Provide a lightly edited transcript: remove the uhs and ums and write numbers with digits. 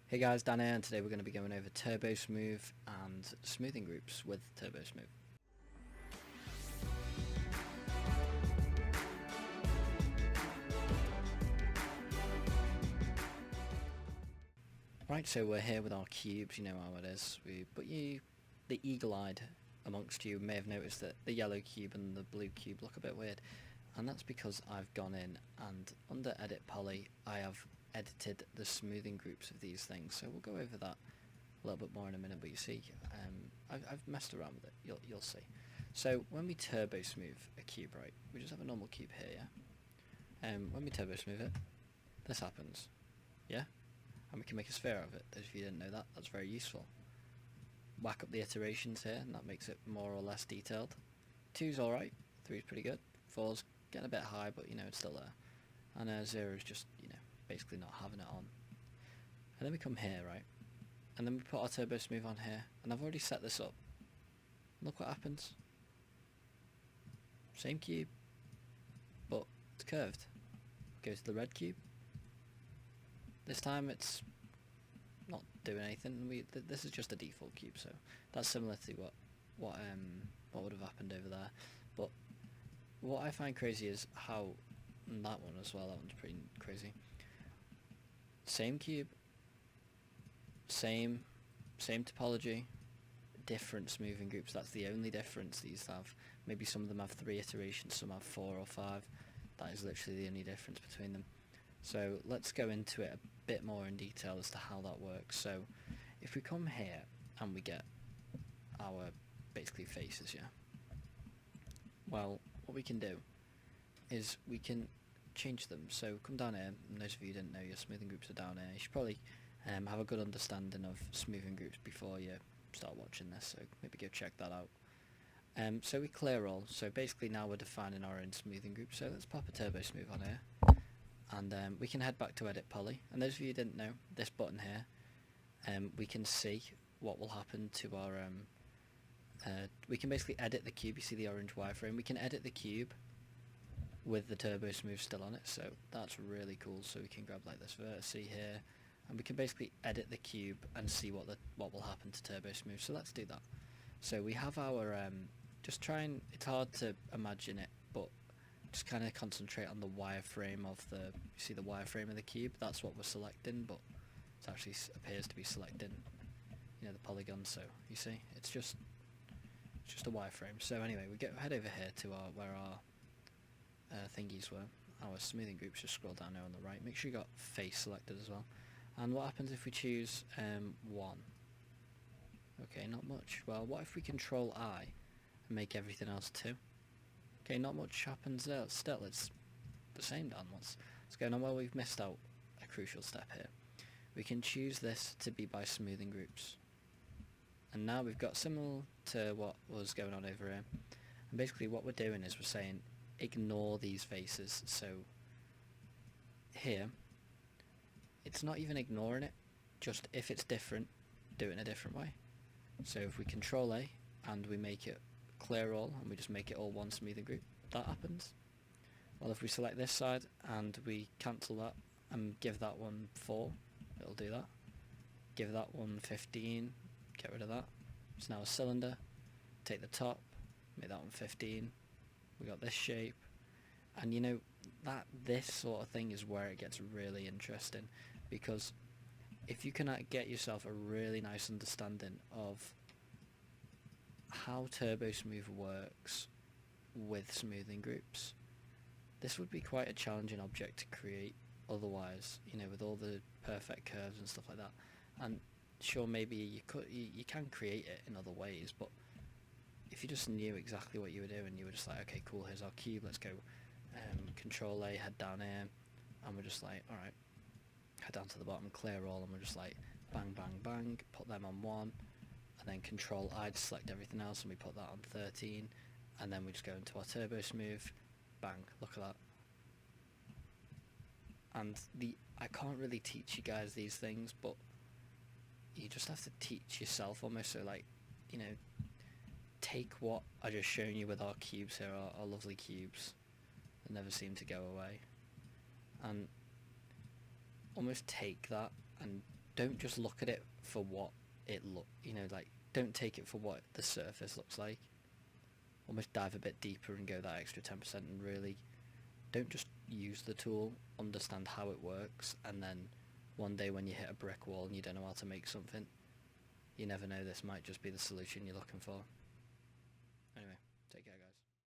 Hey guys, Dan here, and today we're going to be going over TurboSmooth and smoothing groups with TurboSmooth. Right, so we're here with our cubes, you know how it is. The eagle-eyed amongst you may have noticed that the yellow cube and the blue cube look a bit weird, and that's because I've gone in and under Edit Poly I have edited the smoothing groups of these things, so we'll go over that a little bit more in a minute, but you see, I've messed around with it, you'll see. So when we turbo smooth a cube, right, we just have a normal cube here, yeah? When we turbo smooth it, this happens, yeah? And we can make a sphere of it. Those of you who didn't know that, that's very useful. Whack up the iterations here, and that makes it more or less detailed. 2's alright, 3's pretty good, 4's getting a bit high, but you know, it's still there. And 0 is just, you know, basically not having it on. And then we come here, right? And then we put our turbo smooth on here, and I've already set this up. Look what happens. Same cube, but it's curved. Go to the red cube. This time it's not doing anything. This is just a default cube, so that's similar to what would have happened over there. But what I find crazy is how that one as well. That one's pretty crazy. Same cube, same topology, different smoothing groups. That's the only difference these have. Maybe some of them have 3 iterations, some have 4 or 5. That is literally the only difference between them. So let's go into it a bit more in detail as to how that works. So if we come here and we get our basically faces, yeah, well, what we can do is we can change them. So come down here, and those of you who didn't know, your smoothing groups are down here. You should probably have a good understanding of smoothing groups before you start watching this, so maybe go check that out. So we clear all, so basically now we're defining our own smoothing group. So let's pop a turbo smooth on here, and we can head back to Edit Poly. And those of you who didn't know, this button here, we can see what will happen to our we can basically edit the cube. You see the orange wireframe, we can edit the cube with the turbo smooth still on it, so that's really cool. So we can grab like this vertex here, and we can basically edit the cube and see what will happen to turbo smooth. So let's do that. So we have our just try and, it's hard to imagine it, but just kind of concentrate on the wireframe of the, you see the wireframe of the cube, that's what we're selecting, but it actually appears to be selecting, you know, the polygon. So you see, it's just a wireframe. So anyway, we head over here to where our thingies were, our smoothing groups. Just scroll down there on the right, make sure you got face selected as well. And what happens if we choose 1? Okay, not much. Well, what if we Control I and make everything else 2? Okay, not much happens there. Still, it's the same, Dan. What's going on? Well, we've missed out a crucial step here. We can choose this to be by smoothing groups. And now we've got similar to what was going on over here. And basically what we're doing is we're saying ignore these faces. So here, it's not even ignoring it, just if it's different, do it in a different way. So if we Control A and we make it clear all, and we just make it all one smoothing group, that happens. Well, if we select this side and we cancel that and give that one 4, it'll do that. Give that one 15, get rid of that. It's now a cylinder. Take the top, make that one 15. We got this shape, and you know that this sort of thing is where it gets really interesting, because if you can get yourself a really nice understanding of how TurboSmooth works with smoothing groups, this would be quite a challenging object to create otherwise, you know, with all the perfect curves and stuff like that. And sure, maybe you can create it in other ways, but if you just knew exactly what you were doing, you were just like, okay, cool, here's our cube, let's go Control A, head down here, and we're just like, alright, head down to the bottom, clear all, and we're just like bang bang bang, put them on 1, and then Control I to select everything else, and we put that on 13, and then we just go into our turbo smooth, bang, look at that. And I can't really teach you guys these things, but you just have to teach yourself almost. So like, you know, take what I just shown you with our cubes here, our lovely cubes that never seem to go away, and almost take that and don't just look at it for what like, don't take it for what the surface looks like. Almost dive a bit deeper and go that extra 10% and really don't just use the tool, understand how it works, and then one day when you hit a brick wall and you don't know how to make something, you never know, this might just be the solution you're looking for.